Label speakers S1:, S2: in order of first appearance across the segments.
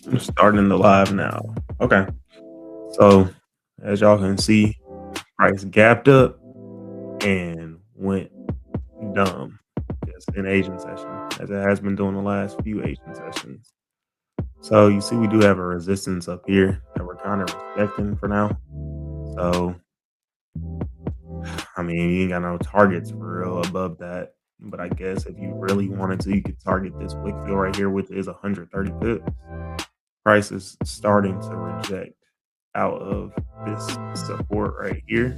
S1: I'm starting the live now. Okay. So as y'all can see, price gapped up and went dumb. Yes, in Asian session, as it has been doing the last few Asian sessions. So you see we do have a resistance up here that we're kind of respecting for now. So I mean, you ain't got no targets for real above that. But I guess if you really wanted to, you could target this wick fill right here, which is 130 pips. Price is starting to reject out of this support right here.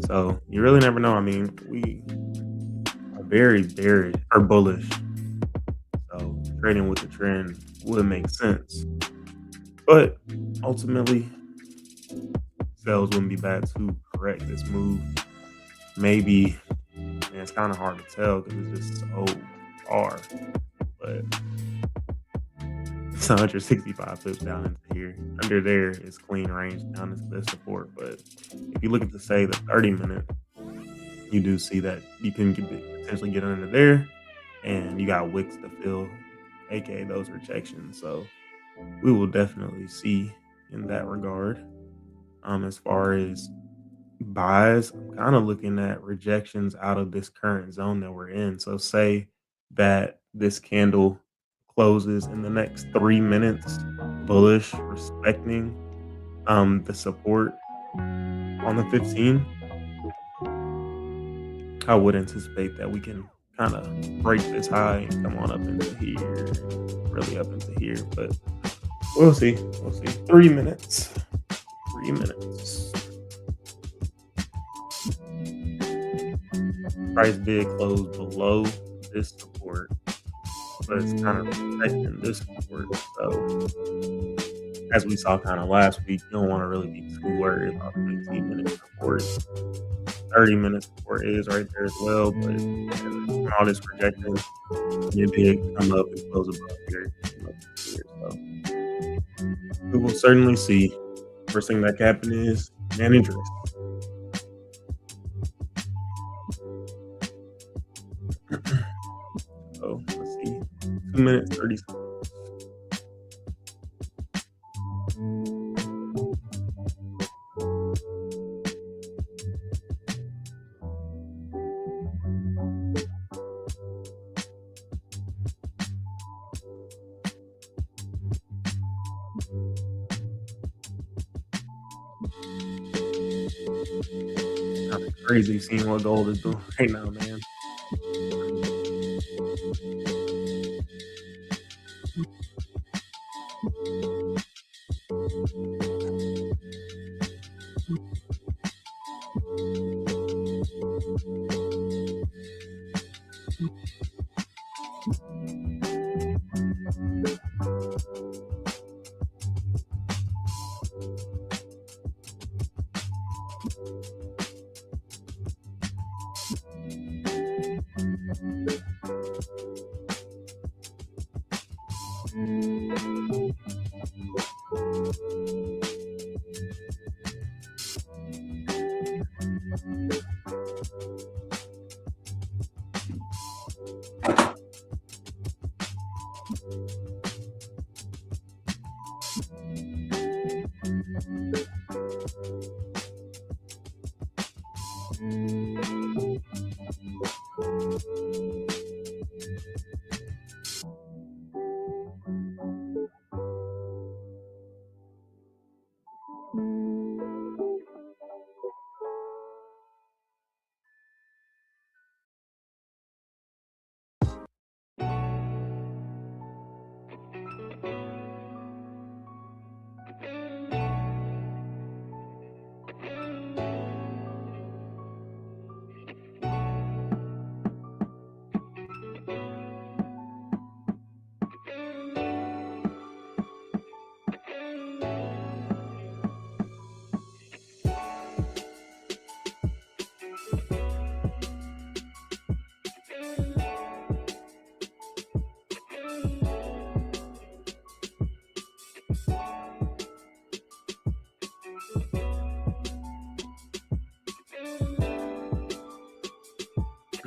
S1: So you really never know. I mean, we are very bearish or bullish. So trading with the trend would make sense. But ultimately, sales wouldn't be bad to correct this move. Maybe, and it's kind of hard to tell because it's just so far. But it's 165 pips down into here. Under there is clean range down into this support. But if you look at the 30-minute, you do see that you can potentially get under there, and you got wicks to fill, aka those rejections. So we will definitely see in that regard. As far as buys, I'm kind of looking at rejections out of this current zone that we're in. So say that this candle closes in the next 3 minutes bullish, respecting the support on the 15. I would anticipate that we can kind of break this high and come on up into here, really up into here. But we'll see. We'll see. 3 minutes. 3 minutes. Price did close below this support, but it's kind of protecting this support. So as we saw kind of last week, you don't want to really be too worried about 15-minute support. 30-minute support is right there as well, but all this projecting, it did come up and close above here. So we will certainly see. First thing that can happen is manage risk. So let's see, 2 minutes 30 seconds. Kind of crazy seeing what gold is doing right now, man.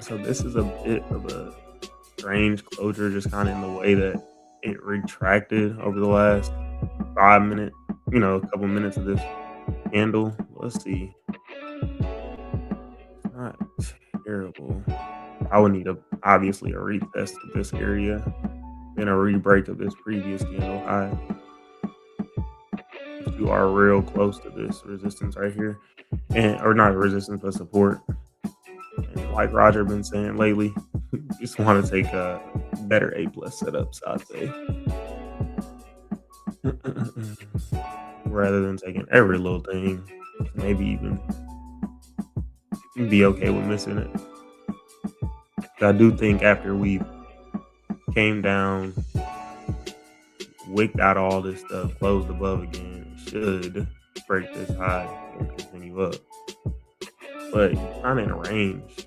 S1: So this is a bit of a strange closure, just kind of in the way that it retracted over the last 5 minute, a couple minutes of this candle. Let's see. Not terrible. I would need obviously a retest of this area, then a re-break of this previous candle high. If you are real close to this resistance right here, or not resistance but support, and like Roger been saying lately, just want to take a better A+ setups, I'd say, rather than taking every little thing. Maybe even be okay with missing it. I do think after we came down, wicked out all this stuff, closed above again, should break this high and continue up. But kind of in a range.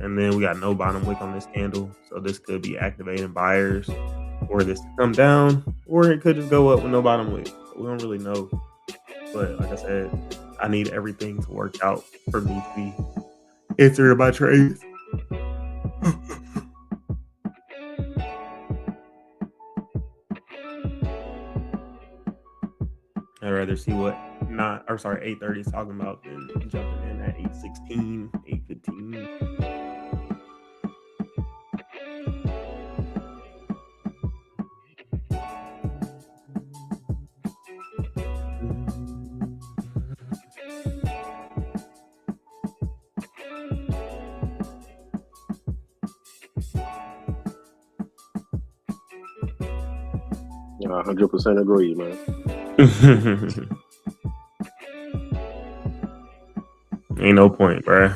S1: And then we got no bottom wick on this candle. So this could be activating buyers, or this to come down, or it could just go up with no bottom wick. We don't really know. But like I said, I need everything to work out for me to be answering my trades. I'd rather see what 8:30 is talking about than jumping in at 8:16, 8:15.
S2: Yeah, 100% agree, man.
S1: Ain't no point, bruh.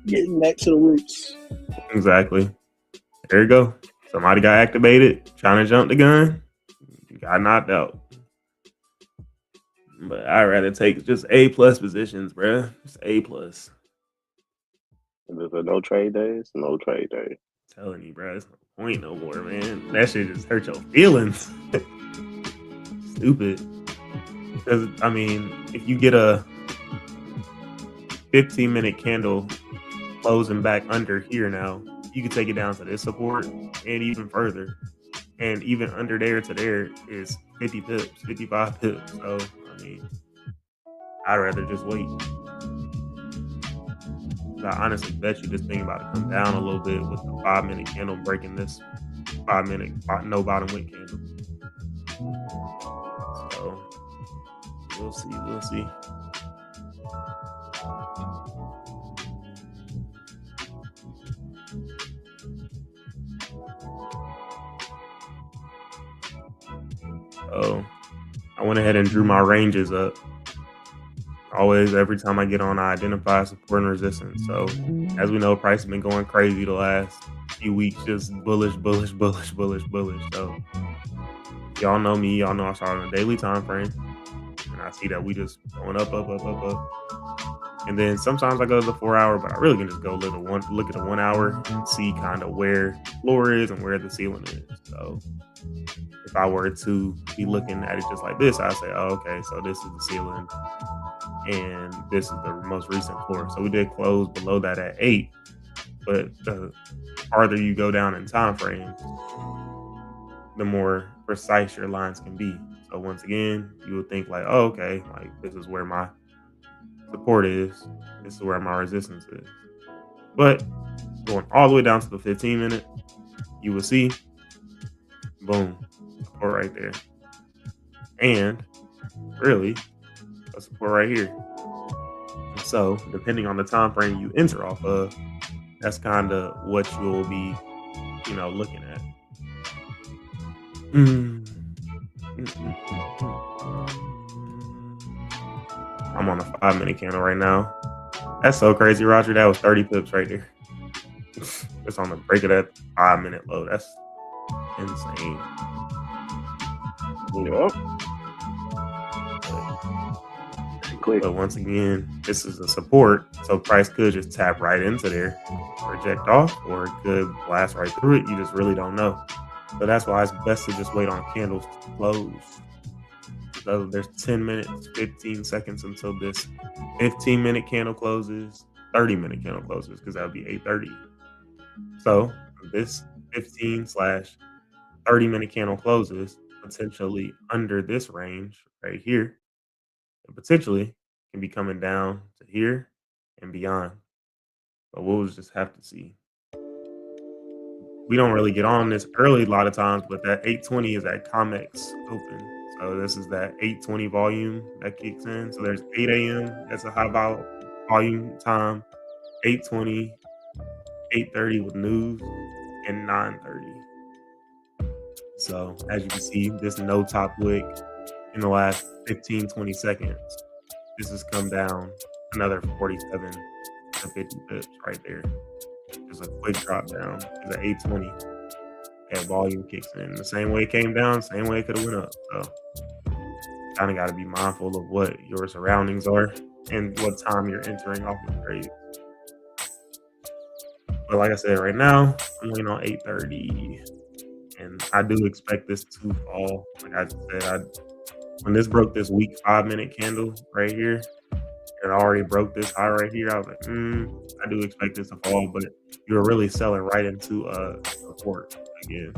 S2: Getting back to the roots.
S1: Exactly. There you go. Somebody got activated, trying to jump the gun, got knocked out. But I'd rather take just A+ positions, bruh. Just A+.
S2: If there's a no trade day, it's no trade day.
S1: Telling you, bro, it's no point no more, man. That shit just hurt your feelings. Stupid. Because, I mean, if you get a 15-minute candle closing back under here now, you can take it down to this support and even further. And even under there to there is 50 pips, 55 pips. So, I mean, I'd rather just wait. I honestly bet you this thing about to come down a little bit with the 5-minute candle breaking this 5-minute no bottom wick candle. So we'll see. So I went ahead and drew my ranges up. Always, every time I get on, I identify support and resistance. So, as we know, price has been going crazy the last few weeks, just bullish. So, y'all know me. Y'all know I start on a daily time frame, and I see that we just going up. And then sometimes I go to the 4 hour, but I really can just go look at the 1 hour and see kind of where floor is and where the ceiling is. So, if I were to be looking at it just like this, I say, oh, okay, so this is the ceiling. And this is the most recent floor. So we did close below that at 8, but the farther you go down in time frames, the more precise your lines can be. So once again, you would think like, oh, okay, like this is where my support is, this is where my resistance is. But going all the way down to the 15-minute, you will see, boom, support right there. And really, a support right here. So depending on the time frame you enter off of, that's kind of what you'll be, looking at. I'm on a 5-minute candle right now. That's so crazy, Roger. That was 30 pips right there. It's on the break of that 5-minute low. That's insane.
S2: Yep.
S1: But once again, this is a support, so price could just tap right into there, reject off, or it could blast right through it. You just really don't know. So that's why it's best to just wait on candles to close. So there's 10 minutes, 15 seconds until this 15-minute candle closes, 30-minute candle closes, because that would be 8:30. So this 15/30-minute candle closes potentially under this range right here, and potentially can be coming down to here and beyond. But we'll just have to see. We don't really get on this early a lot of times, but that 8:20 is that COMEX open. So this is that 8:20 volume that kicks in. So there's 8 a.m. That's a high volume time, 8:20, 8:30 with news, and 9:30. So as you can see, this no top wick in the last 15-20 seconds. This has come down another 47 to 50 pips right there. Just a quick drop down. It's at 8:20. That volume kicks in. The same way it came down, same way it could have went up. So kind of got to be mindful of what your surroundings are and what time you're entering off the trade. But like I said, right now, I'm waiting on 8:30. And I do expect this to fall. Like I said, when this broke this week 5-minute candle right here, it already broke this high right here. I was like, I do expect this to fall, but you're really selling right into support again.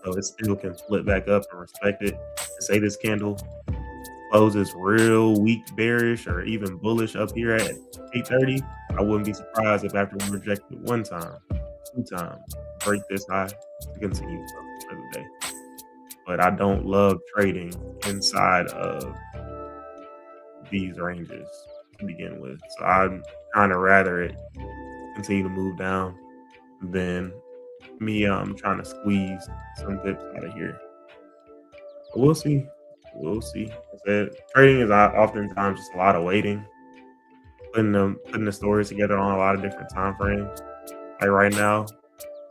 S1: So it still can flip back up and respect it. And say this candle closes real weak bearish or even bullish up here at 8:30, I wouldn't be surprised if after we reject it 1 time, 2 times, break this high to continue for the day. But I don't love trading inside of these ranges to begin with. So I'd kind of rather it continue to move down than me trying to squeeze some pips out of here. But we'll see. We'll see. I said trading is oftentimes just a lot of waiting, putting the stories together on a lot of different time frames. Like right now,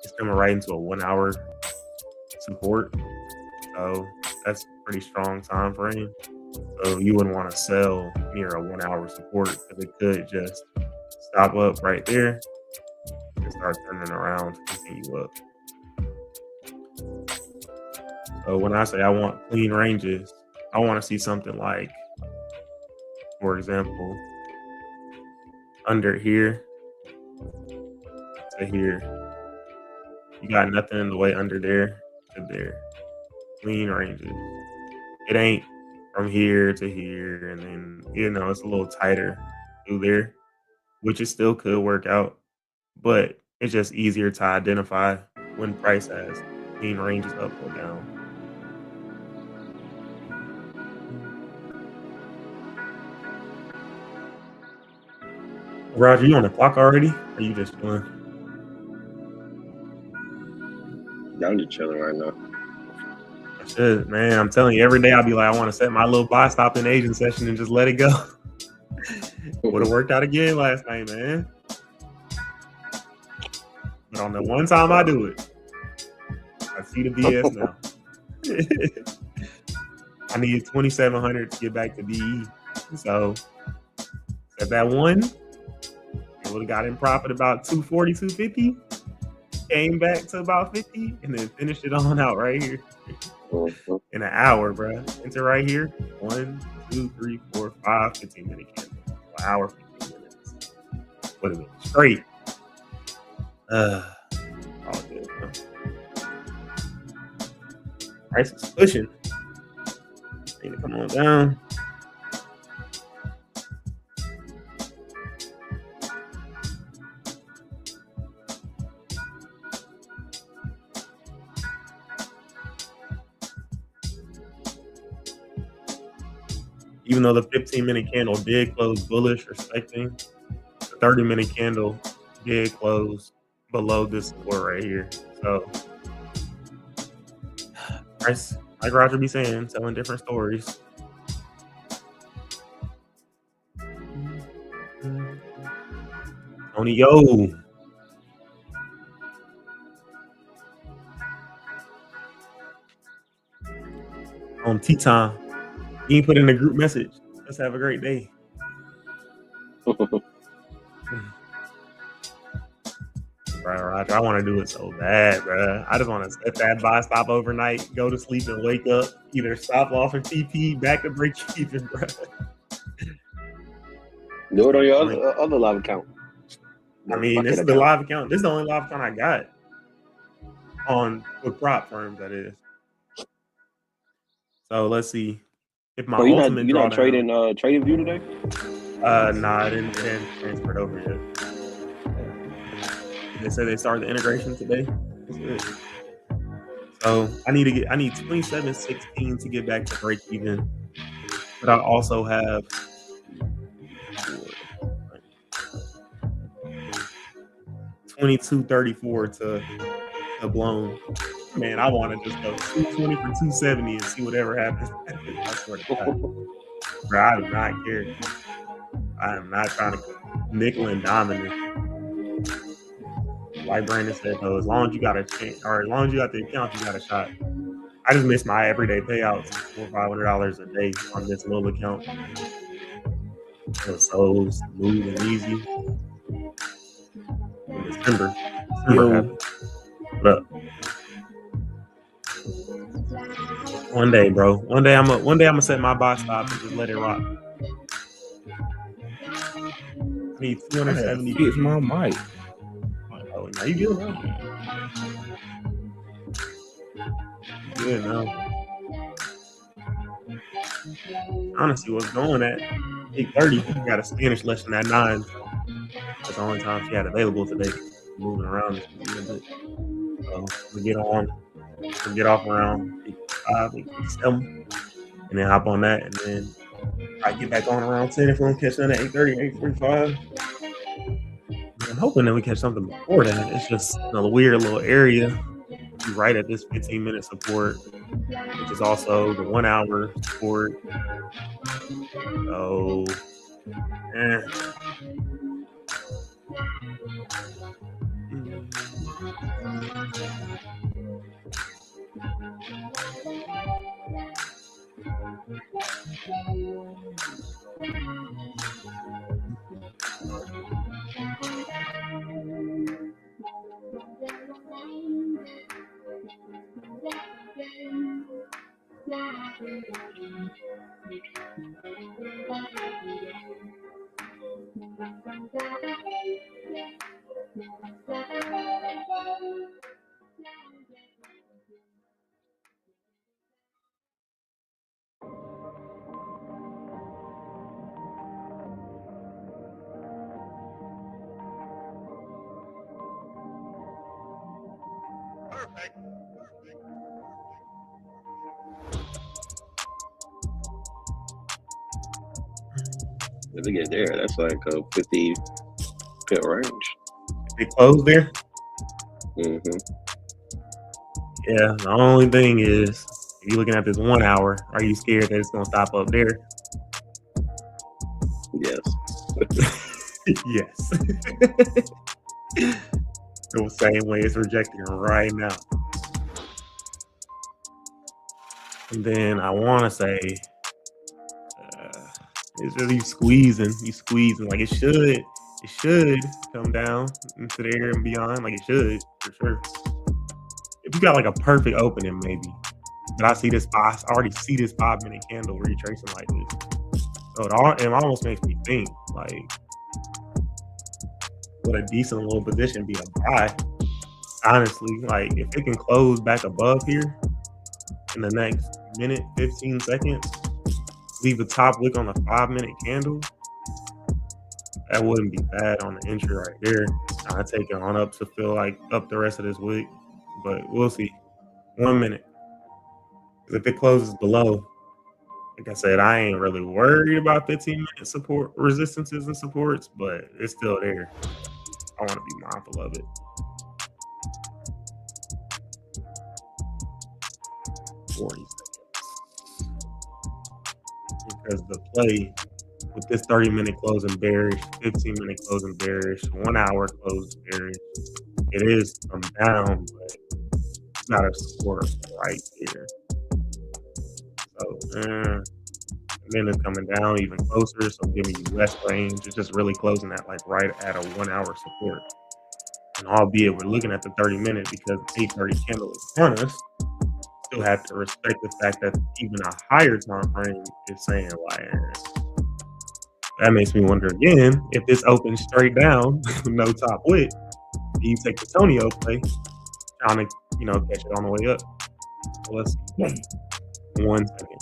S1: it's coming right into a 1-hour support. So that's a pretty strong time frame. So you wouldn't want to sell near a 1-hour support because it could just stop up right there and start turning around to continue up. So when I say I want clean ranges, I want to see something like, for example, under here to here. You got nothing in the way under there to there. Clean ranges. It ain't from here to here, and then it's a little tighter through there, which it still could work out, but it's just easier to identify when price has clean ranges up or down. Roger, you on the clock already? Or are you just chilling?
S2: I'm just chilling right now.
S1: Shit, man, I'm telling you, every day I'll be like, I want to set my little buy stop in Asian session and just let it go. Would have worked out again last night, man. But on the one time I do it, I see the BS now. I needed 2,700 to get back to DE. So at that one, I would have got in profit about 240, 250. Came back to about 50 and then finished it on out right here. In an hour, bro. Enter right here. 1, 2, 3, 4, 5, 15-minute candle. 1 hour, 15 minutes. Would have been straight. All good, bro. Price is pushing. Need to come on down. Even though the 15-minute candle did close bullish, respecting, the 30-minute candle did close below this support right here. So, price, like Roger be saying, telling different stories. Tony, yo. On tea time. You ain't put in a group message. Let's have a great day. Bro, Roger, I want to do it so bad, bro. I just want to set that buy stop overnight, go to sleep and wake up, either stop off and TP, back to break even, bro.
S2: Do it on your other live account.
S1: I mean, this is the live account. This is the only live account I got on with prop firms, that is. So let's see if my ultimate
S2: you're not
S1: drawdown.
S2: trading view today?
S1: Nah, it didn't transfer it over yet. They said they started the integration today. That's good. So I need 27.16 to get back to break even. But I also have 22.34 to blown. Man, I want to just go 220 for 270 and see whatever happens. I swear to God. Bro, I do not care. I am not trying to nickel and dime this. Like Brandon said, though, as long as you got a chance, or as long as you got the account, you got a shot. I just miss my everyday payouts, $400-500 a day on this little account. It's so smooth and easy. In December happened. What up? One day, bro. One day I'm gonna set my buy stop and just let it rock. I need 270.
S3: It's my mic.
S1: Oh, now you good, bro? Good now. Honestly, what's going at 8:30? You got a Spanish lesson at 9. That's the only time she had available today. Moving around this a little bit. So we get on. We get off around 5, 7, and then hop on that, and then I get back on around 10 if we don't catch that at 8:30, 8:45. I'm hoping that we catch something before that. It's just a weird little area right at this 15-minute support, which is also the 1 hour support. So, perfect.
S2: If they get there, that's like a 50 pip range.
S1: They closed there?
S2: Mm-hmm.
S1: Yeah, the only thing is, if you're looking at this 1 hour, are you scared that it's going to stop up there?
S2: Yes.
S1: Yes. The same way it's rejecting right now. And then I want to say, it's really squeezing. Like it should come down into there and beyond. Like it should, for sure. If you got like a perfect opening, maybe. But I already see this 5-minute candle retracing like this. So it almost makes me think, like, would a decent little position be a buy? Honestly, like if it can close back above here in the next minute, 15 seconds, leave a top wick on the 5-minute candle, that wouldn't be bad on the entry right there. I take it on up to feel like up the rest of this wick, but we'll see. 1 minute. If it closes below, like I said, I ain't really worried about 15-minute support resistances and supports, but it's still there. I want to be mindful of it. 40 seconds. Because the play with this 30-minute closing bearish, 15-minute closing bearish, 1 hour close bearish, it is come down, but it's not a support right here. So, and then it's coming down even closer, so giving you less range. It's just really closing at like right at a 1 hour support. And albeit we're looking at the 30-minute because the 8:30 candle is in front of us, still have to respect the fact that even a higher time frame is saying like That makes me wonder again, if this opens straight down, no top wick, do you take the Tonio play, trying to, catch it on the way up? So let's see. 1 second.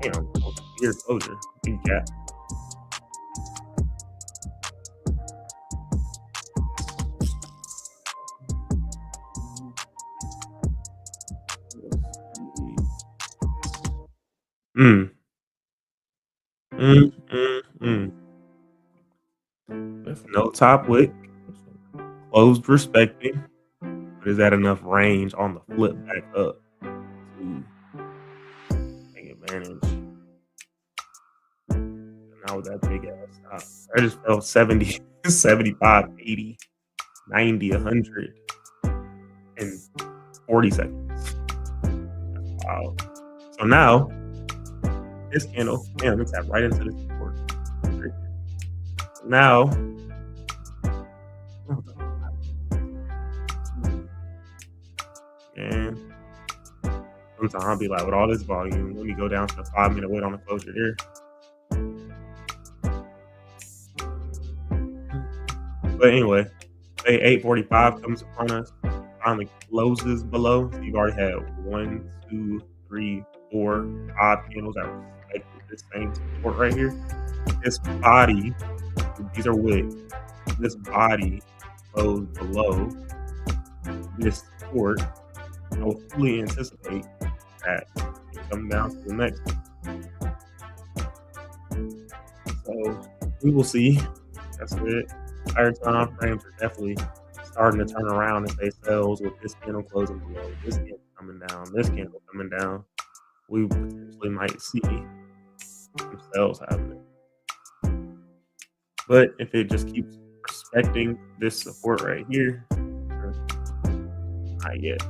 S1: Damn, weird closure. Big gap. Mm. With no top wick, closed respecting, but is that enough range on the flip back up to take advantage? Now with that big ass stop, I just felt 70, 75, 80, 90, 100 in 40 seconds. Wow. So now this candle, damn, it's tapped right into the support. Now, and sometimes I'll be like, with all this volume, let me go down to the 5-minute wait on the closure there. But anyway, say 8:45 comes upon us, finally closes below. So you've already had 1, 2, 3, 4, 5 candles that respect this same support right here. This body, these are wicks. This body goes below this support. I will fully anticipate that it comes down to the next one. So we will see. That's it. Higher time frames are definitely starting to turn around as they sells with this candle closing below, this candle coming down, this candle coming down. We potentially might see some sales happening. But if it just keeps respecting this support right here, not yet.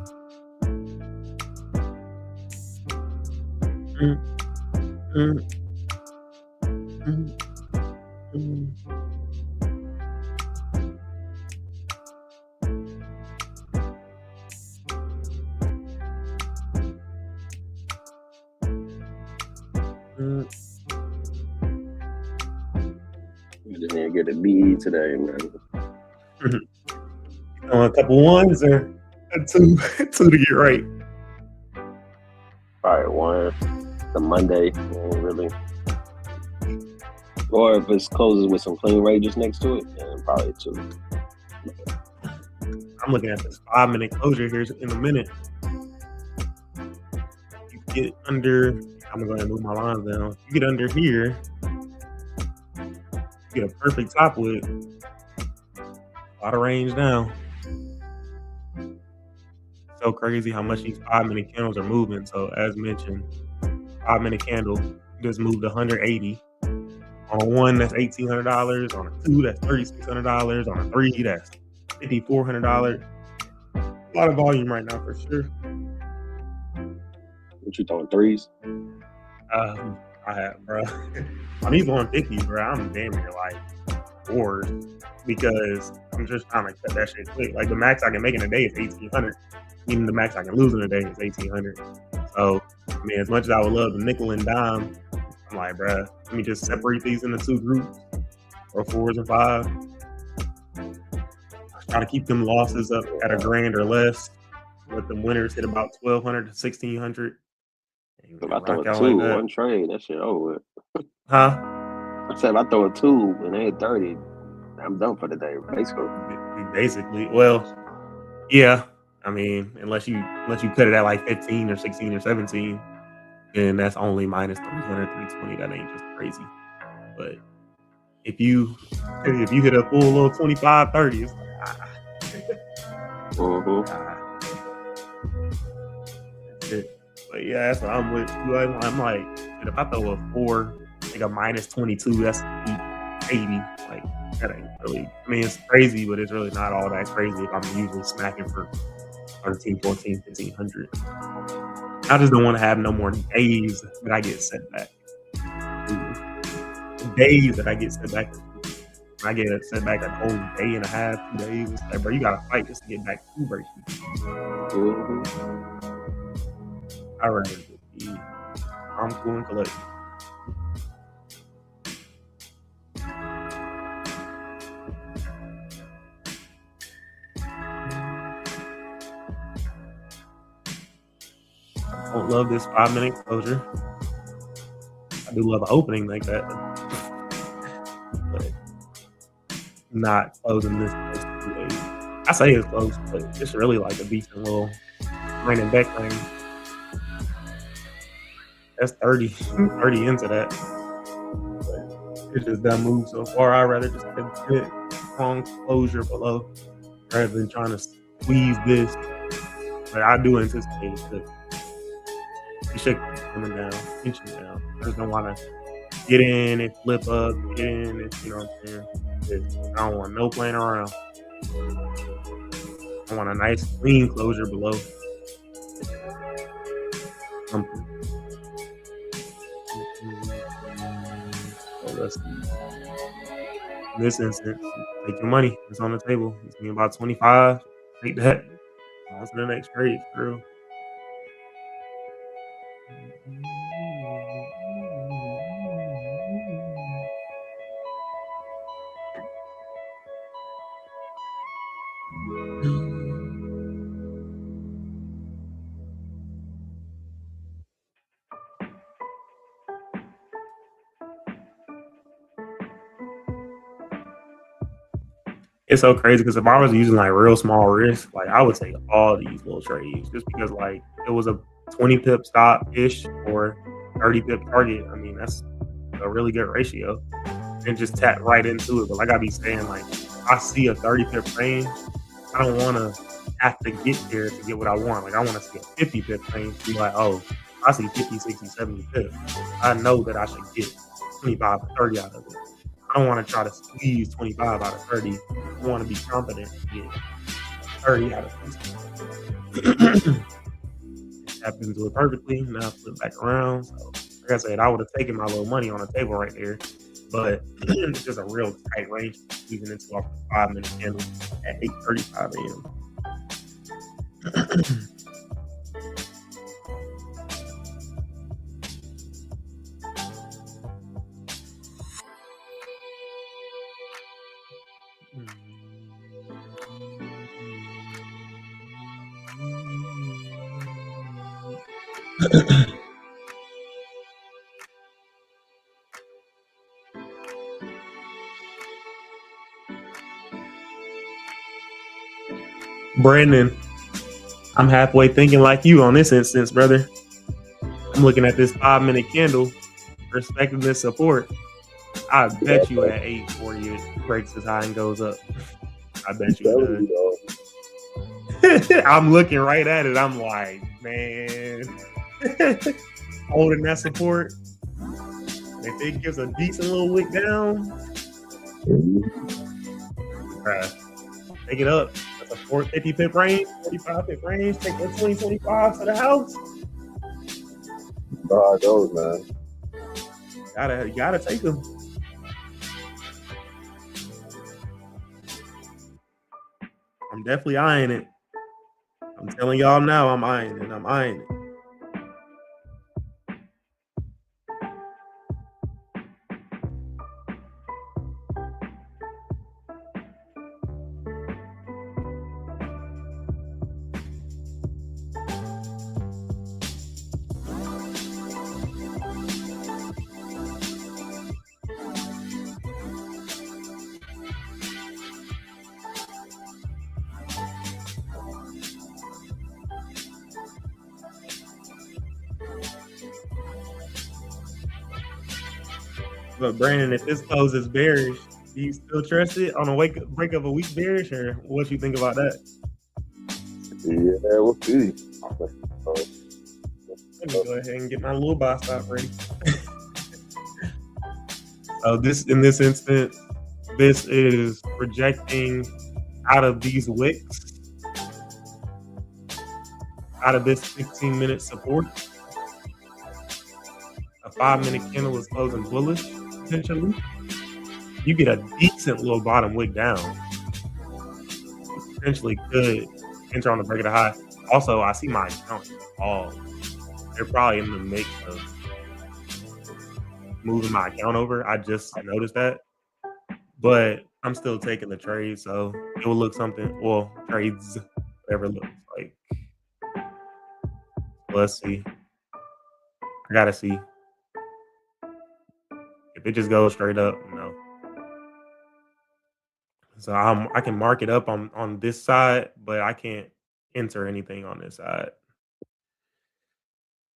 S2: You just need to get a BE today, man.
S1: A couple ones or two to get right.
S2: Probably one. The Monday, really. Or if it closes with some clean ranges next to it, then probably 2.
S1: I'm looking at this 5-minute closure here in a minute. You get under, I'm going to move my lines down. You get under here, you get a perfect top wick. A lot of range down. So crazy how much these 5-minute candles are moving. So as mentioned, 5-minute candle just moved 180. On a 1, that's $1,800. On a 2, that's $3,600. On a 3, that's $5,400. A lot of volume right now for sure.
S2: What you throwing, 3s?
S1: I have, bro. On these 150s, bro, I'm damn near like 4s because I'm just trying to cut that shit quick. Like the max I can make in a day is 1,800. Even the max I can lose in a day is 1,800. So, I mean, as much as I would love the nickel and dime, I'm like, bro, let me just separate these into 2 groups, or 4s and 5s. Try to keep them losses up at $1,000 or less. Let them winners hit about 1,200 to 1,600.
S2: If I throw a 2, like one trade, that shit over with.
S1: Huh?
S2: I said if I throw a 2 and they hit 30, I'm done for the day, basically.
S1: Basically, well, yeah. I mean, unless you cut it at like 15 or 16 or 17, then that's only minus 300, 320. That ain't just crazy. But if you hit a full little 25, 30, it's like, that's it. But yeah, that's what I'm with. I'm like, if I throw a 4, like a minus 22, that's 80. Like that ain't really. I mean, it's crazy, but it's really not all that crazy if I'm usually smacking for 13, 14, 1500. I just don't want to have no more days that I get set back. Days that I get set back. I get set back a whole day and a half, 2 days. It's like, bro, you gotta fight just to get back to break. I'd rather just be calm, cool, and collected. Don't love this 5-minute closure. I do love an opening like that, but not closing this close to a. I say it's close, but it's really like a decent little rain and back range. That's 30 into that. But it's just that move so far. I'd rather just get a good strong closure below rather than trying to squeeze this. But I do anticipate it should keep coming down, inching down. I just don't want to get in and flip up, get in and, you know what I'm saying? I don't want no playing around. I want a nice clean closure below. Something. So let's see. In this instance, take your money. It's on the table. It's me about 25. Take that. On to the next trade, girl. It's so crazy because if I was using like real small risk, like I would take all these little trades just because like it was a 20 pip stop ish or 30 pip target. I mean, that's a really good ratio. And just tap right into it. But like I be saying, like I see a 30 pip range, I don't want to have to get there to get what I want. Like I want to see a 50 pip range to be like, oh, I see 50, 60, 70 pips. I know that I should get 25 or 30 out of it. I don't want to try to squeeze 25 out of 30. I want to be confident to get 30 out of 50. Tap into it perfectly. Now flip back around. So, like I said, I would have taken my little money on the table right there. But it's just a real tight range, even into off the 5-minute candle at 8:35 a.m. Brandon, I'm halfway thinking like you on this instance, brother. I'm looking at this 5-minute candle, respecting this support. I bet you at 8:40 it breaks as high and goes up. I bet you it does. I'm looking right at it. I'm like, man, holding that support. If it gives a decent little wick down, take it up. That's a 450 pip range, 45 pip range. Take that 2025 to the house.
S2: How it goes, man.
S1: You gotta take them. I'm definitely eyeing it. I'm telling y'all now, I'm eyeing it. I'm eyeing it. But Brandon, if this closes bearish, do you still trust it on a break of a week bearish, or what you think about that?
S2: Yeah, we'll see.
S1: Let me go ahead and get my little buy stop ready. So in this instance, this is projecting out of these wicks, out of this 15-minute support. A 5-minute candle is closing bullish, potentially. You get a decent little bottom wick down. You potentially could enter on the break of the high. Also, I see my account all. They're probably in the mix of moving my account over. I just noticed that. But I'm still taking the trade, so it will look something, well, trades, whatever it looks like. Let's see. I gotta see. If it just goes straight up, no. So I can mark it up on this side, but I can't enter anything on this side.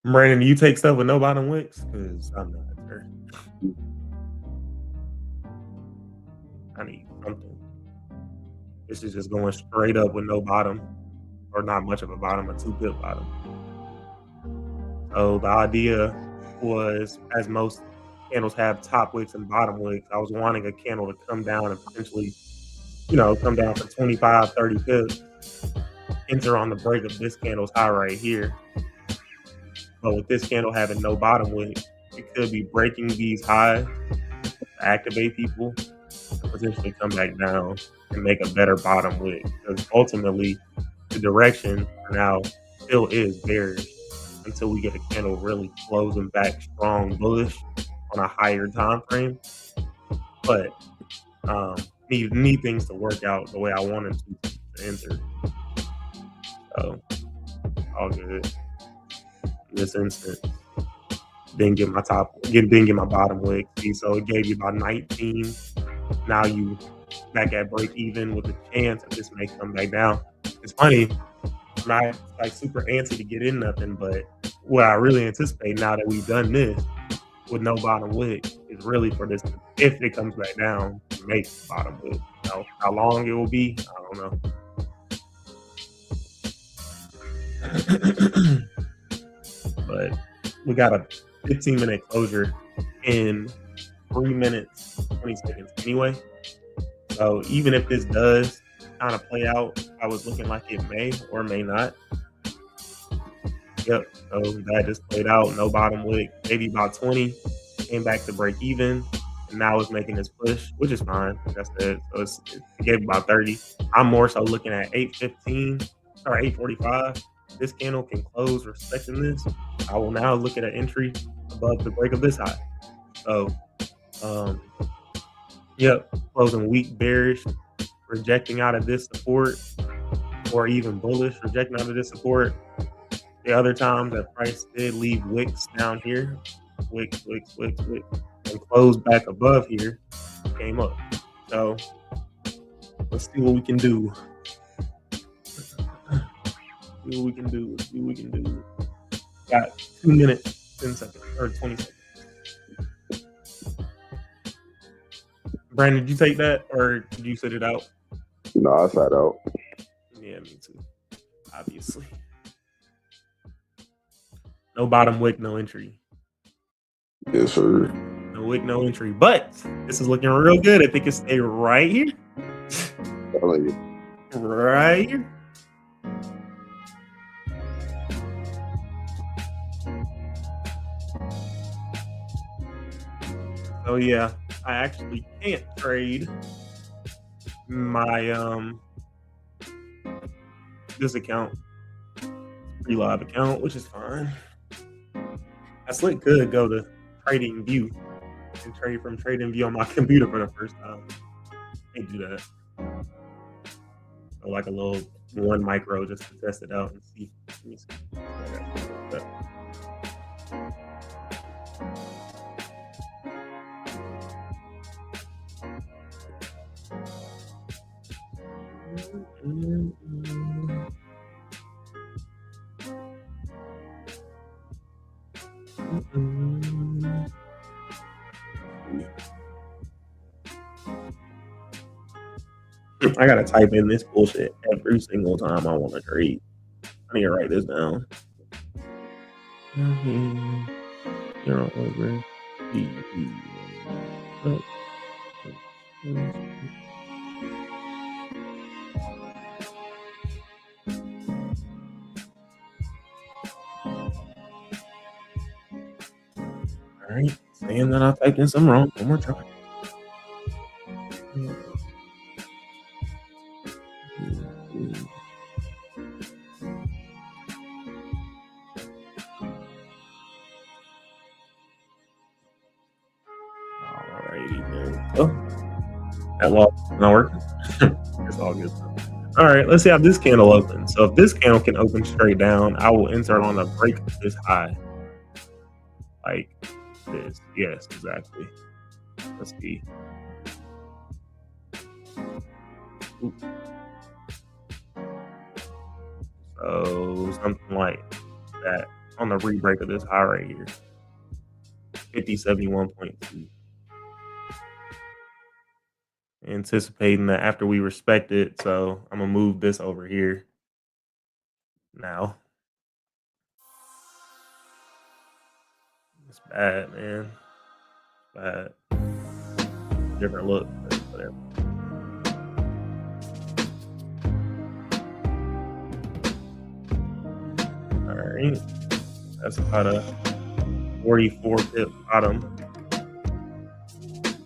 S1: Brandon, do you take stuff with no bottom wicks? Because I'm not sure. I need something. This is just going straight up with no bottom, or not much of a bottom, a 2-pip bottom. So the idea was, as most candles have top wicks and bottom wicks, I was wanting a candle to come down and potentially, come down for 25, 30 pips, enter on the break of this candle's high right here. But with this candle having no bottom wick, it could be breaking these highs to activate people and potentially come back down and make a better bottom wick. Because ultimately, the direction for now still is bearish until we get a candle really closing back strong bullish on a higher time frame. But need things to work out the way I wanted to enter. So all good. In this instance, didn't get my bottom wick. So it gave you about 19. Now you back at break even with a chance that this may come back down. It's funny, I'm not like super antsy to get in nothing, but what I really anticipate now that we've done this with no bottom wick is really for this, if it comes back down, to make the bottom wick. How long it will be, I don't know. But we got a 15-minute closure in 3 minutes, 20 seconds anyway. So even if this does kind of play out, I was looking like it may or may not. Yep, so that just played out, no bottom wick, maybe about 20, came back to break even, and now it's making this push, which is fine, like I said. So it gave about 30. I'm more so looking at 8:15 or 8:45. This candle can close respecting this. I will now look at an entry above the break of this high. So, yep, closing weak bearish, rejecting out of this support, or even bullish, rejecting out of this support. The other times that price did leave wicks down here, wicks, and closed back above here, came up. So let's see what we can do. See what we can do. Got 2 minutes, 10 seconds, or 20 seconds. Brandon, did you take that, or did you sit it out?
S2: No, I sat out.
S1: Yeah, me too. Obviously. No bottom wick, no entry.
S2: Yes, sir.
S1: No wick, no entry. But this is looking real good. I think it stay right here. Right here. So yeah, I actually can't trade my this account, pre-live account, which is fine. I still could go to Trading View and trade from Trading View on my computer for the first time. Can't do that. So like a little 1 micro just to test it out and see. Let me see. I gotta type in this bullshit every single time I want to trade. I need to write this down. Over. All right, saying that I typed in something wrong. One more try. Oh, that law not working. It's all good. All right, let's see how this candle opens. So if this candle can open straight down, I will enter on a break of this high. like this. Yes, exactly. Let's see. Ooh. So something like that on the re-break of this high right here. 5071.2. Anticipating that after we respect it, so I'm gonna move this over here now. It's bad, man. It's bad. Different look, but whatever. All right, that's about a 44 pip bottom.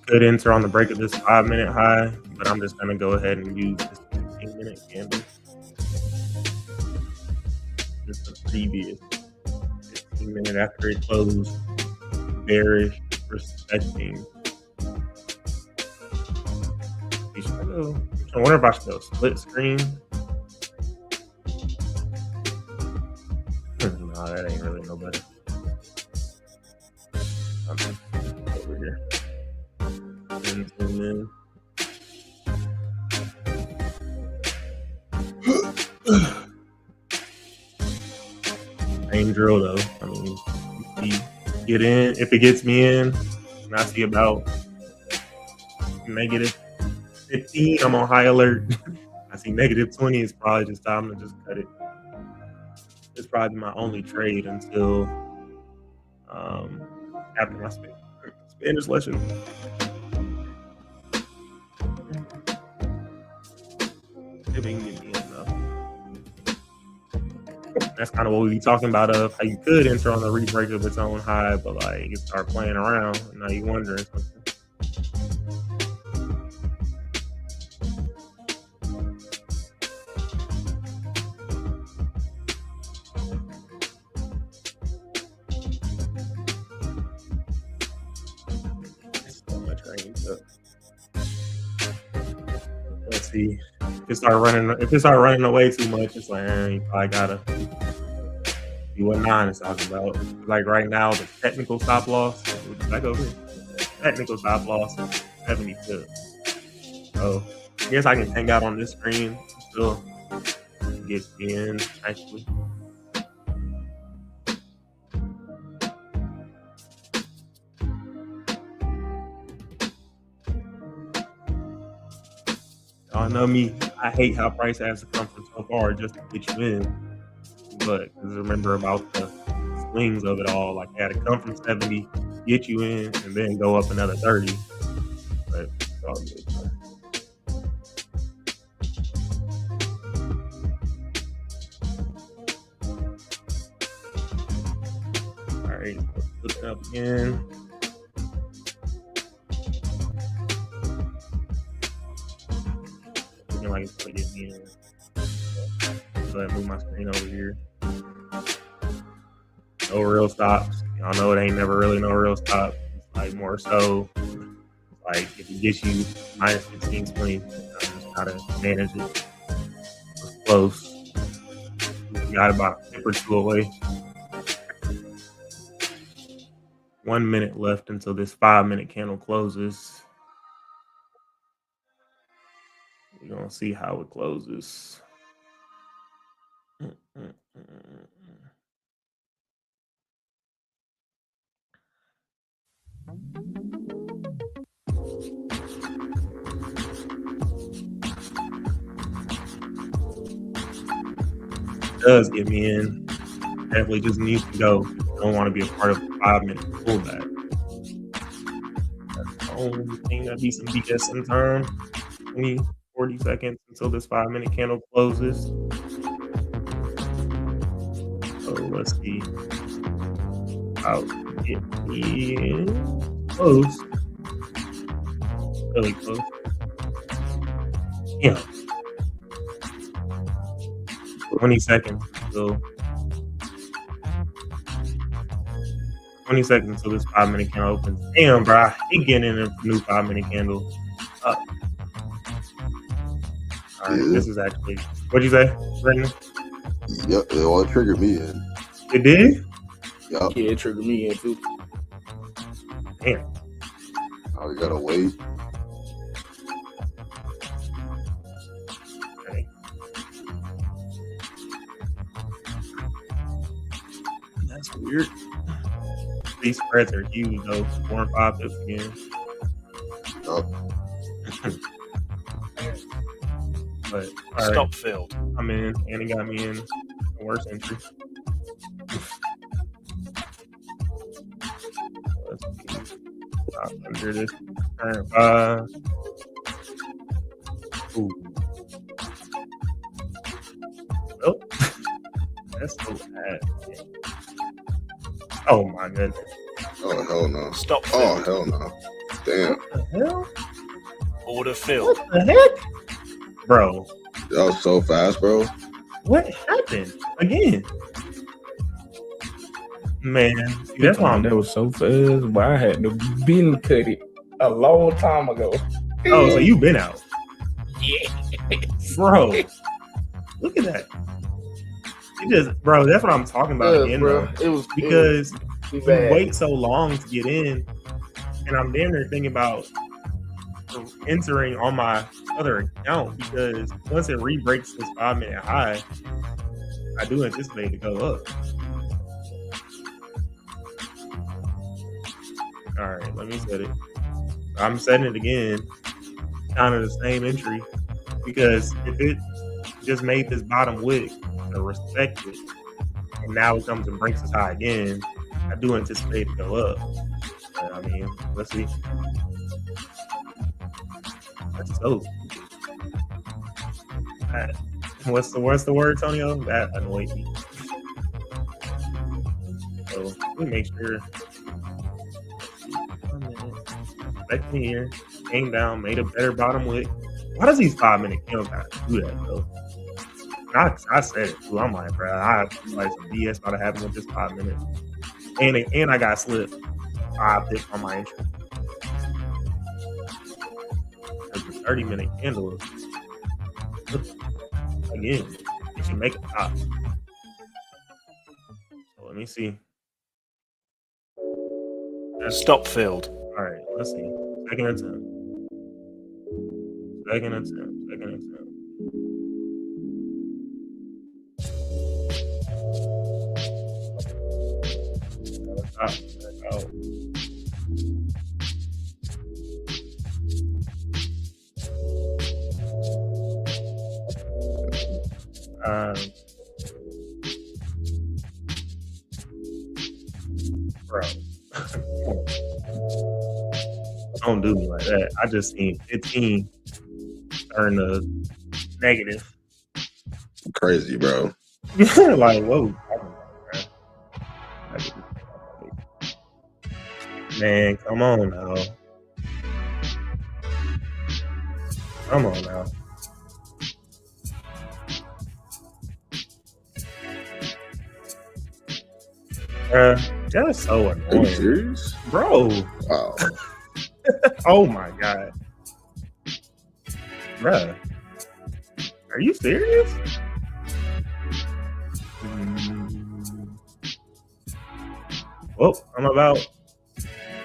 S1: Could enter on the break of this 5-minute high, but I'm just gonna go ahead and use this 15-minute candle. Just the previous 15-minute after it closed, bearish, respecting. I wonder if I should go split screen. No, that ain't really no better. Over here. And zoom in. Same drill though. I mean, you get in. If it gets me in, and I see about negative 15, I'm on high alert. I see negative 20, it's probably just time to just cut it. It's probably my only trade until after my Spanish lesson. If it can get me in though. That's kind of what we be talking about of how you could enter on the re-break of its own high, but like you start playing around and now you wondering something. Let's see. If it start running away too much, it's like you probably gotta see what 9 is talking about. Like right now, the technical stop loss. Back over here. Technical stop loss is 72. So I guess I can hang out on this screen still get in actually. Y'all know me. I hate how price has to come from so far just to get you in. But remember about the swings of it all. Like, they had to come from 70, get you in, and then go up another 30. But it's all good. All right, let's look up again. Looking like it's going to get me in. Go ahead and move my screen over here. No real stops. Y'all know it ain't never really no real stop. It's like more so like if it gets you minus 15, 20, just gotta manage it. It's close. You got about a pip or two away. 1 minute left until this 5-minute candle closes. We're gonna see how it closes. Does get me in. Definitely just needs to go. Don't want to be a part of a 5-minute pullback. That's the only thing that be some BS in time. 20, 40 seconds until this 5-minute candle closes. So let's see. How to get me in. Close. Really close. Yeah. 20 seconds until 20 seconds until this 5-minute candle opens. Damn, bro, I hate getting in a new 5-minute candle. Up. All right, this is actually. What'd you say, Brandon?
S3: Yep, it triggered me in.
S1: It did?
S3: Yep.
S4: Yeah, it triggered me in too.
S1: Damn.
S2: Oh, you gotta wait.
S1: Okay. That's weird. These spreads are huge though. 4 and 5 pips again.
S2: Oh,
S1: But all right,
S3: Stop filled.
S1: I'm in, and he got me in the worst entry. Let's see. Stop under this current 5. Ooh. Well, that's so bad. Oh my goodness.
S2: oh hell no.
S3: Stop
S2: Oh
S3: filled.
S2: hell no. Damn.
S1: What the hell?
S3: Order filled.
S1: What the heck? Bro,
S2: That was so fast, bro.
S1: what happened? Again. Man, see, that's why I'm
S4: That was so fast. But I had to been cut it a long time ago.
S1: Oh, so you been out.
S4: Yeah.
S1: Bro. Look at that. You just, bro, that's what I'm talking about again,
S4: bro.
S1: though.
S4: It was
S1: Because you
S4: bad.
S1: wait so long to get in, and I'm damn near thinking about entering on my other account because once it re-breaks this 5-minute high, I do anticipate to go up. All right, let me set it. I'm setting it again, kind of the same entry, because if it just made this bottom wick to respect it, and now it comes and breaks this high again, I do anticipate to go up. But, I mean, let's see. That's so. What's the word, Tonio? That annoyed me. So let me make sure. Back in here, came down, made a better bottom wick. Why does these 5-minute candles gotta do that though? I said it too. I'm like, bro, I feel like some BS about to happen with this 5 minutes, and I got slipped 5 pips on my entry. The 30-minute candle again. It should make it top. So let me see.
S3: Stop filled.
S1: All right, let's see. Second attempt. Second attempt. Oh. Bro. Don't do me like that. I just seen 15 turn to negative.
S2: Crazy, bro.
S1: Like, whoa. Man, come on now. Come on now. That's so
S2: Are you
S1: annoying.
S2: serious?
S1: Bro.
S2: Wow.
S1: Oh my God. Bruh. Are you serious? Well, I'm about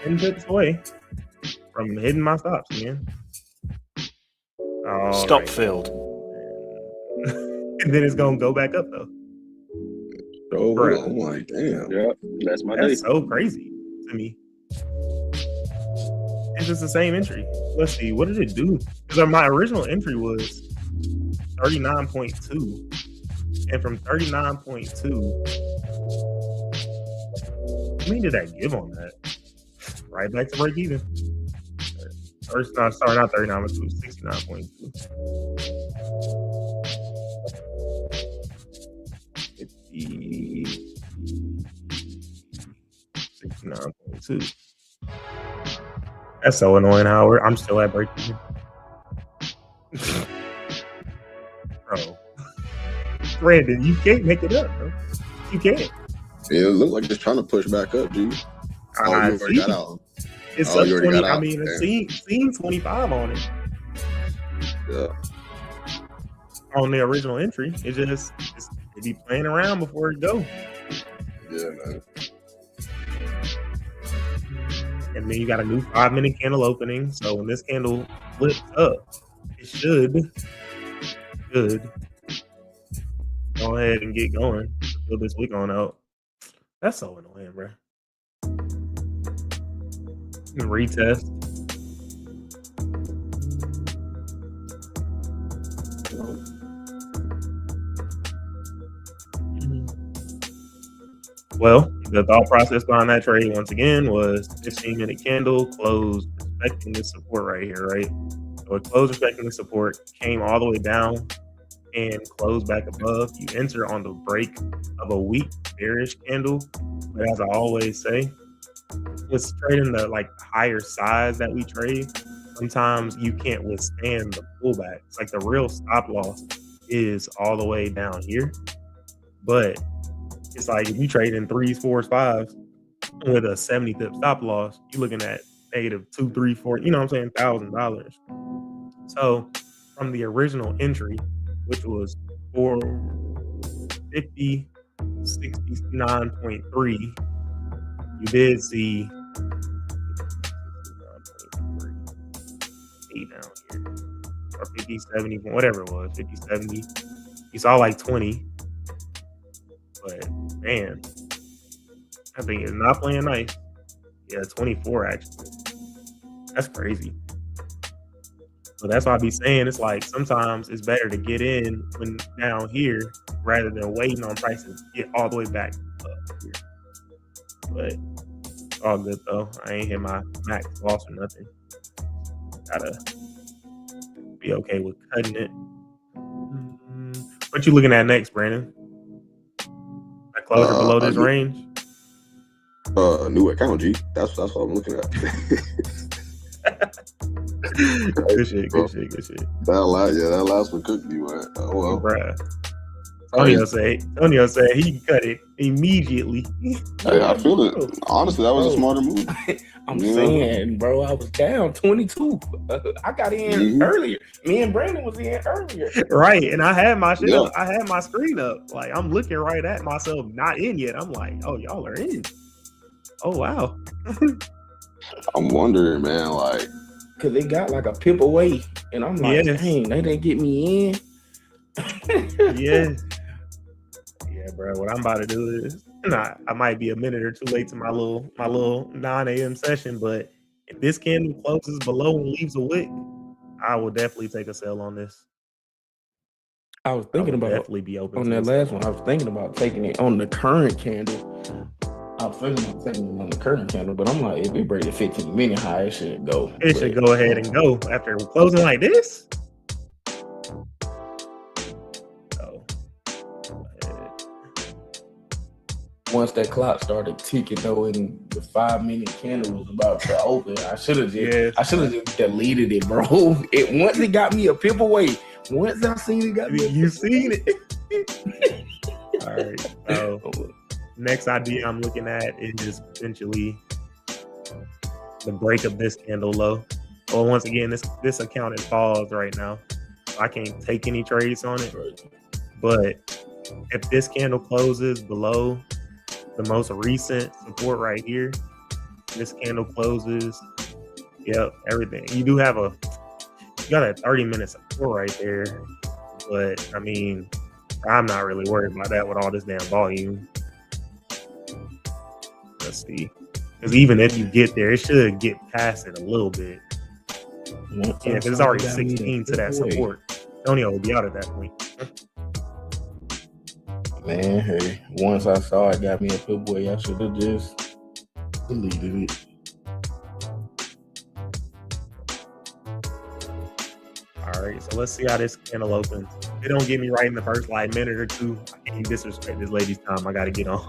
S1: 10 pips away from hitting my stops again. All
S3: Stop
S1: right.
S3: filled.
S1: And then it's going to go back up, though.
S2: Oh,
S1: Bruh.
S2: I'm like, damn.
S5: Yeah, that's my day.
S1: That's so crazy to me. It's just the same entry. Let's see. What did it do? Because my original entry was 39.2. And from 39.2, how many did that give on that? Right back to break even. Or not 39, but 69.2. 69.2. That's so annoying, Howard. I'm still at break even. Bro. Brandon, you can't make it up, bro. You can't.
S2: Yeah, it looked like it's trying to push back up, G. Oh, you already got out.
S1: It's
S2: Oh,
S1: up
S2: you already
S1: 20.
S2: got
S1: I
S2: out.
S1: mean, it's seen 25 on it.
S2: Yeah.
S1: On the original entry. It be playing around before it go.
S2: Yeah, man.
S1: and then you got a new 5-minute candle opening. So when this candle flips up, it should go ahead and get going. Fill this week on out. That's so annoying, bro. Retest. Well, the thought process behind that trade, once again, was 15-minute candle closed respecting this support right here, right? So it closed respecting the support, came all the way down, and closed back above. You enter on the break of a weak bearish candle. But as I always say, with trading the higher size that we trade, sometimes you can't withstand the pullback. It's like the real stop loss is all the way down here. But it's like if you trade in 3s, 4s, 5s with a 70 pip stop loss, you're looking at negative 2, 3, 4, you know what I'm saying, $1,000. So from the original entry, which was 450.69.3, you did see 69.3 down here, or 50.70, whatever it was, 50.70. You saw like 20, but man, I think it's not playing nice. Yeah, 24 actually. That's crazy. So that's why I be saying it's like sometimes it's better to get in when down here rather than waiting on prices to get all the way back up here. But it's all good though. I ain't hit my max loss or nothing. Gotta be okay with cutting it. What you looking at next, Brandon? A closure below this range?
S5: New account, G. That's what I'm looking at.
S1: Good shit.
S5: That last one cooked me, man. Oh well.
S1: Bruh. Antonio said he cut it immediately.
S5: Hey, I feel it. Honestly, that was a smarter move.
S4: I'm saying, bro, I was down 22. I got in earlier. Me and Brandon was in earlier.
S1: Right, and I had my shit up. I had my screen up. Like, I'm looking right at myself, not in yet. I'm like, oh, y'all are in. Oh, wow.
S5: I'm wondering, man, like,
S4: because they got like a pip away. And I'm like, dang, they didn't get me in.
S1: Yeah, bro. What I'm about to do is, I might be a minute or two late to my little 9 a.m. session, but if this candle closes below and leaves a wick, I will definitely take a sell on this.
S4: I was thinking about
S1: definitely be open
S4: on that last one. I was thinking about taking it on the current candle. I was thinking about taking it on the current candle, but I'm like, if we break the 15-minute high, it should go.
S1: It should go ahead and go after closing like this.
S4: Once that clock started ticking though, and the 5-minute candle was about to open, I should have just deleted it, bro. Once it got me a pip away. Once I seen it, got me.
S1: You seen it. All right. So next idea I'm looking at is potentially the break of this candle low. Well, once again, this account is paused right now. I can't take any trades on it. But if this candle closes below the most recent support right here, this candle closes, everything. You got a 30-minute support right there, but I mean, I'm not really worried about that with all this damn volume. Let's see, because even if you get there, it should get past it a little bit. Yeah, because it's already 16 to that support. Antonio will be out at that point.
S4: Man, hey, once I saw it got me a pip boy, I should have just deleted it.
S1: All right, so let's see how this candle opens. It don't get me right in the first minute or two. I can't disrespect this lady's time. I gotta get on.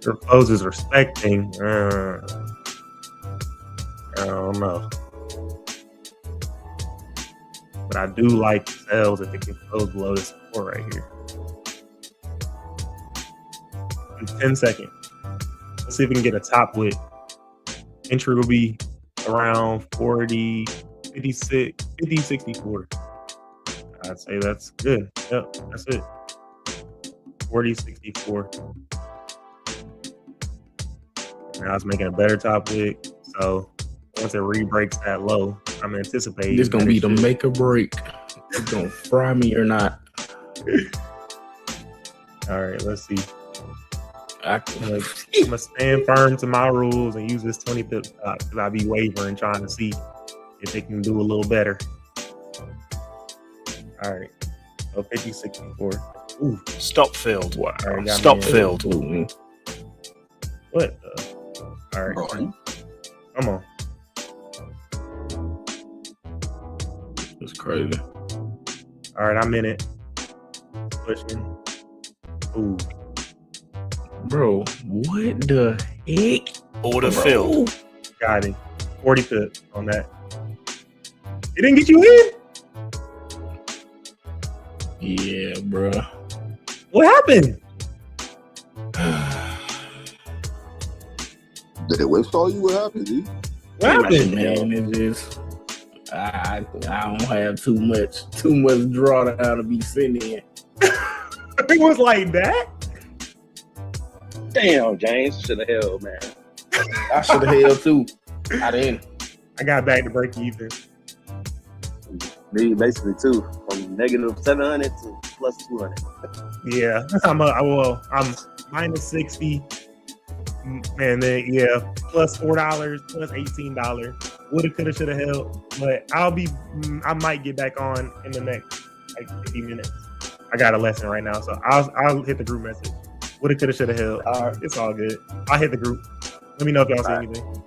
S1: Your close is respecting. I don't know. But I do like sales if it can close below this support right here. In 10 seconds. Let's see if we can get a top wick. Entry will be around 40, 56, 50, 64. I'd say that's good. Yep, that's it. 40.64. Now it's making a better top wick. So once it re-breaks that low, I'm anticipating
S4: This gonna
S1: that
S4: be
S1: it
S4: the
S1: should-
S4: make or break. It's gonna fry me or not.
S1: All right, let's see.
S4: I
S1: I'm gonna stand firm to my rules and use this 20 pip top because I'll be wavering trying to see if they can do a little better. All right, so 50.64. Ooh,
S3: Stop filled.
S4: Wow.
S1: all right, got
S3: Stop
S1: me in.
S3: filled.
S1: What the? All right,
S5: Bro,
S1: come on.
S4: It's crazy.
S1: All right, I'm in it. Pushing. Ooh,
S4: Bro, what the heck?
S3: Order
S4: Bro.
S3: filled.
S1: got it. 40 pips on that. It didn't get you in?
S4: Yeah, bro.
S1: What happened?
S5: Did it whipsaw you? What happened, dude?
S1: What happened?
S4: Man, it just I don't have too much drawdown to be sitting in.
S1: It was like that?
S2: Damn, James should have held, man.
S4: I should have held too. I didn't.
S1: I got back to break even.
S2: Me basically too, from negative 700 to plus 200.
S1: Yeah, I'm minus 60, and then yeah, plus $4, plus $18. Woulda, coulda, shoulda held, but I might get back on in the next like 50 minutes. I got a lesson right now, so I'll hit the group message. Woulda, coulda, shoulda held.
S2: All right.
S1: It's all good. I'll hit the group. Let me know if y'all see anything.